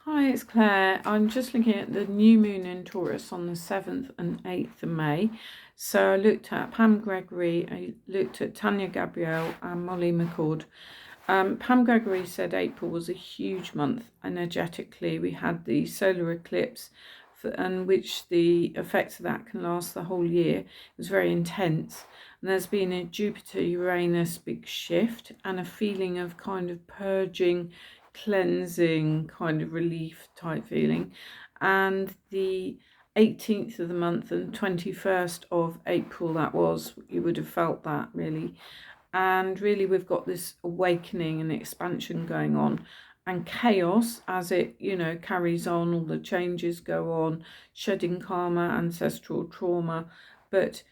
Hi, it's Claire. I'm just looking at the new moon in Taurus on the 7th and 8th of May. So I looked at Pam Gregory, I looked at Tanya Gabrielle and Molly McCord. Pam Gregory said April was a huge month energetically. We had the solar eclipse, and which the effects of that can last the whole year. It was very intense. And there's been a Jupiter-Uranus big shift and a feeling of kind of purging, cleansing, kind of relief type feeling. And the 18th of the month and 21st of April, that was, you would have felt that really. And really, we've got this awakening and expansion going on, and chaos as it, carries on. All the changes go on, shedding karma, ancestral trauma. But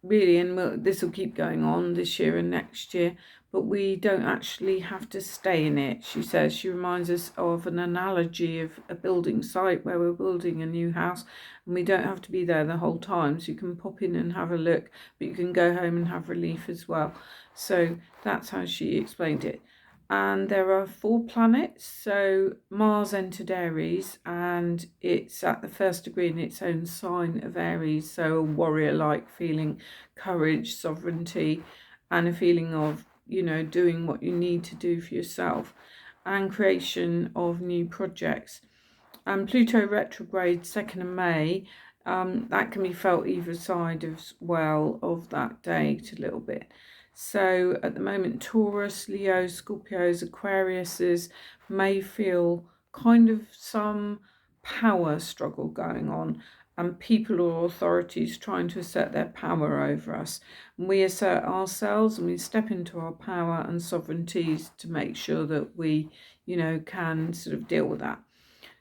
really, and this will keep going on this year and next year, but we don't actually have to stay in it. She says, she reminds us of an analogy of a building site where we're building a new house, and we don't have to be there the whole time. So you can pop in and have a look, but you can go home and have relief as well. So that's how she explained it. And there are 4 planets. So Mars entered Aries, and it's at the 1st degree in its own sign of Aries. So a warrior-like feeling, courage, sovereignty, and a feeling of, doing what you need to do for yourself, and creation of new projects. And Pluto retrograde 2nd of May, that can be felt either side as well of that date a little bit. So at the moment, Taurus, Leo, Scorpios, Aquariuses may feel kind of some power struggle going on, and people or authorities trying to assert their power over us. And we assert ourselves and we step into our power and sovereignties to make sure that we, can sort of deal with that.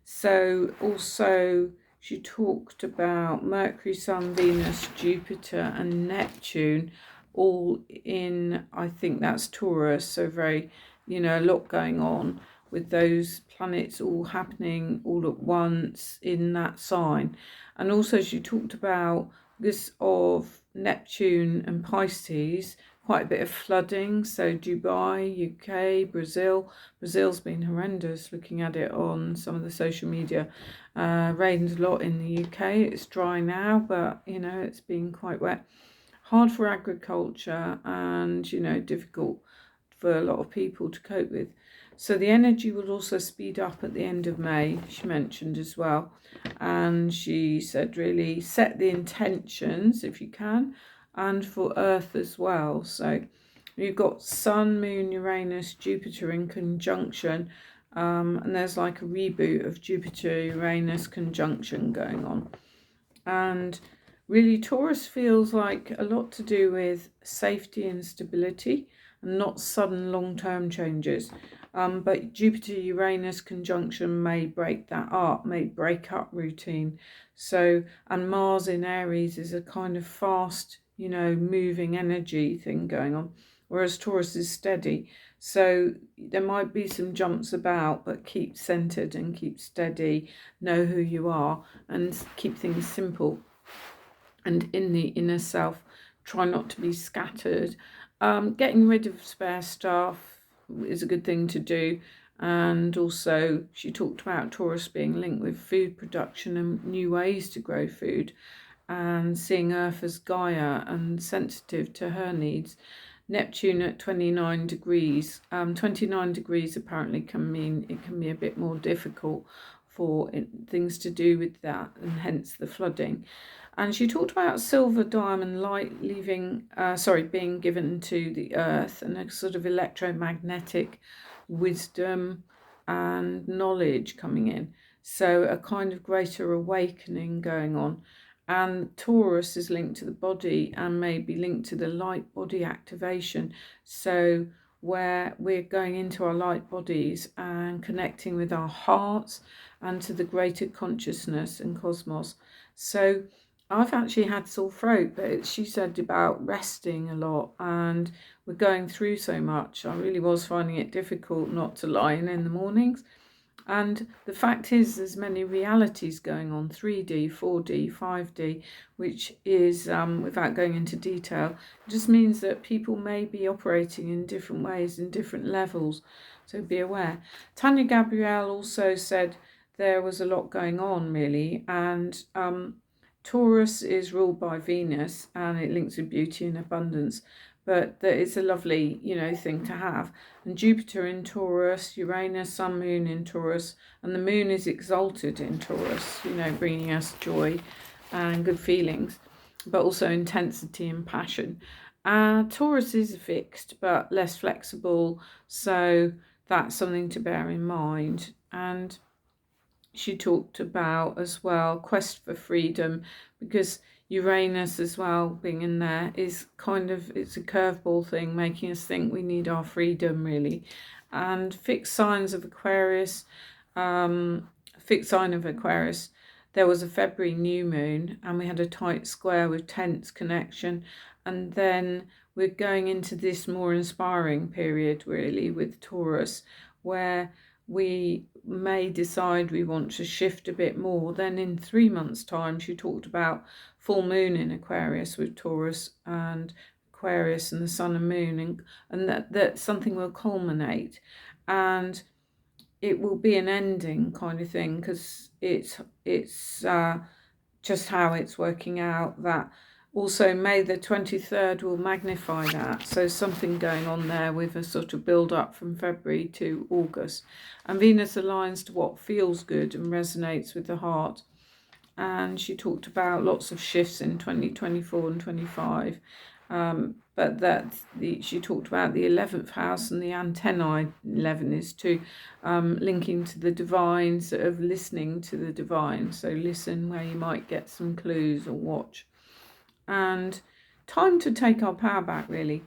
So also she talked about Mercury, Sun, Venus, Jupiter and Neptune all in, I think that's Taurus, so very, a lot going on with those planets all happening all at once in that sign. And also she talked about this of Neptune and Pisces, quite a bit of flooding. So Dubai, UK, Brazil. Brazil's been horrendous, looking at it on some of the social media. Rained a lot in the UK. It's dry now, but, it's been quite wet. Hard for agriculture and, difficult for a lot of people to cope with. So the energy will also speed up at the end of May, she mentioned as well. And she said, really set the intentions if you can, and for Earth as well. So you've got Sun, Moon, Uranus, Jupiter in conjunction, and there's like a reboot of Jupiter-Uranus conjunction going on. And really, Taurus feels like a lot to do with safety and stability, and not sudden long-term changes. But Jupiter-Uranus conjunction may break that up, may break up routine. So, and Mars in Aries is a kind of fast, moving energy thing going on, whereas Taurus is steady. So there might be some jumps about, but keep centered and keep steady, know who you are, and keep things simple. And in the inner self, try not to be scattered. Getting rid of spare stuff is a good thing to do. And also, she talked about Taurus being linked with food production and new ways to grow food, and seeing Earth as Gaia and sensitive to her needs. Neptune at 29 degrees. 29 degrees apparently can mean it can be a bit more difficult for things to do with that, and hence the flooding. And she talked about silver diamond light being given to the earth, and a sort of electromagnetic wisdom and knowledge coming in. So a kind of greater awakening going on. And Taurus is linked to the body and may be linked to the light body activation. So where we're going into our light bodies and connecting with our hearts and to the greater consciousness and cosmos. So I've actually had sore throat, but she said about resting a lot, and we're going through so much. I really was finding it difficult not to lie in the mornings. And the fact is, there's many realities going on, 3D, 4D, 5D, which is, without going into detail, just means that people may be operating in different ways, in different levels. So be aware. Tanya Gabrielle also said there was a lot going on really, and Taurus is ruled by Venus and it links with beauty and abundance, but that it's a lovely, thing to have. And Jupiter in Taurus, Uranus, Sun, Moon in Taurus, and the Moon is exalted in Taurus, bringing us joy and good feelings, but also intensity and passion. Taurus is fixed but less flexible, so that's something to bear in mind. And she talked about as well quest for freedom, because Uranus as well being in there is it's a curveball thing, making us think we need our freedom really. And fixed sign of Aquarius, there was a February new moon and we had a tight square with tense connection, and then we're going into this more inspiring period really with Taurus, where we may decide we want to shift a bit more. Then in 3 months' time, she talked about full moon in Aquarius with Taurus and Aquarius and the sun and moon, and that something will culminate and it will be an ending kind of thing, because it's just how it's working out. That also May the 23rd will magnify that, so something going on there with a sort of build up from February to August. And Venus aligns to what feels good and resonates with the heart. And she talked about lots of shifts in 2024 and 25, but she talked about the 11th house, and the antennae 11 is to linking to the divine, sort of listening to the divine. So listen where you might get some clues, or watch. And time to take our power back really.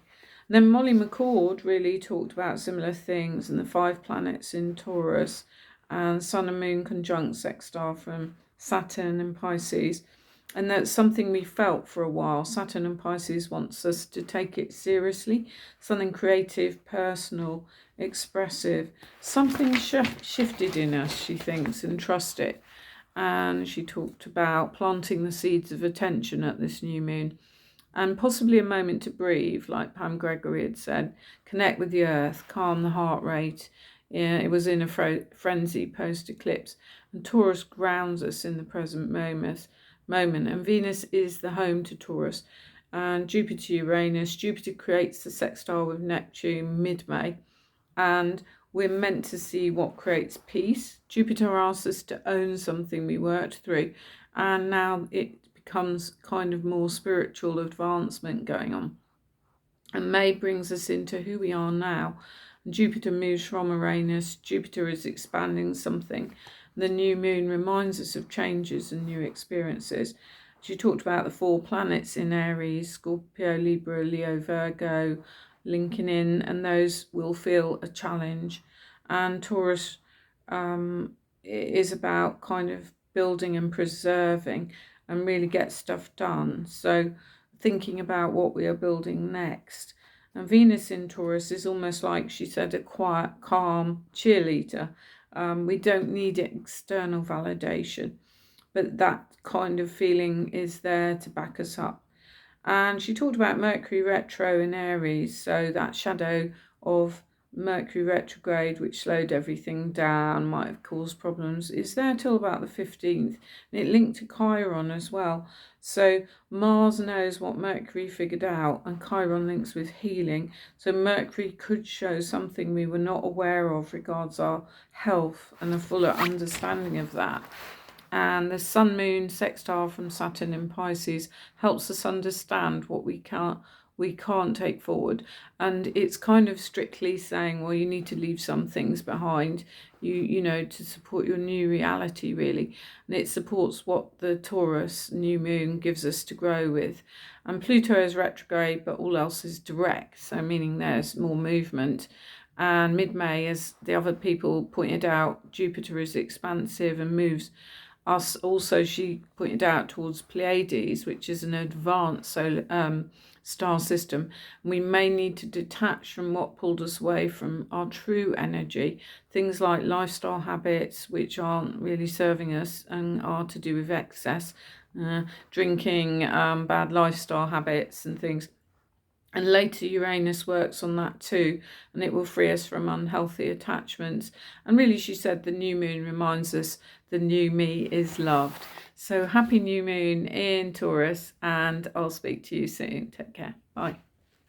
And then Molly McCord really talked about similar things, and the 5 planets in Taurus, and Sun and Moon conjunct sextile from Saturn and Pisces. And that's something we felt for a while. Saturn and Pisces wants us to take it seriously, something creative, personal, expressive. Something shifted in us, she thinks, and trust it. And she talked about planting the seeds of attention at this new moon, and possibly a moment to breathe, like Pam Gregory had said, connect with the earth, calm the heart rate. Yeah, it was in a frenzy post-eclipse, and Taurus grounds us in the present moment. And Venus is the home to Taurus, and Jupiter, Uranus. Jupiter creates the sextile with Neptune mid-May, and we're meant to see what creates peace. Jupiter asks us to own something we worked through, and now it becomes kind of more spiritual advancement going on. And May brings us into who we are now. Jupiter moves from Uranus. Jupiter is expanding something. The new moon reminds us of changes and new experiences. She talked about the 4 planets in Aries, Scorpio, Libra, Leo, Virgo, linking in, and those will feel a challenge. And Taurus is about kind of building and preserving and really get stuff done. So thinking about what we are building next. And Venus in Taurus is almost like, she said, a quiet, calm cheerleader. We don't need external validation, but that kind of feeling is there to back us up. And she talked about Mercury retro in Aries, so that shadow of Mercury retrograde, which slowed everything down, might have caused problems, is there till about the 15th. And it linked to Chiron as well. So Mars knows what Mercury figured out, and Chiron links with healing. So Mercury could show something we were not aware of regards our health, and a fuller understanding of that. And the Sun Moon sextile from Saturn in Pisces helps us understand what we can't take forward. And it's kind of strictly saying, well, you need to leave some things behind, to support your new reality really. And it supports what the Taurus new moon gives us to grow with. And Pluto is retrograde, but all else is direct, so meaning there's more movement. And mid-May, as the other people pointed out, Jupiter is expansive and moves us also, she pointed out, towards Pleiades, which is an advanced solar star system. We may need to detach from what pulled us away from our true energy, things like lifestyle habits which aren't really serving us and are to do with excess, drinking, bad lifestyle habits and things. And later Uranus works on that too, and it will free us from unhealthy attachments. And really, she said the new moon reminds us the new me is loved. So happy new moon in Taurus, and I'll speak to you soon. Take care. Bye.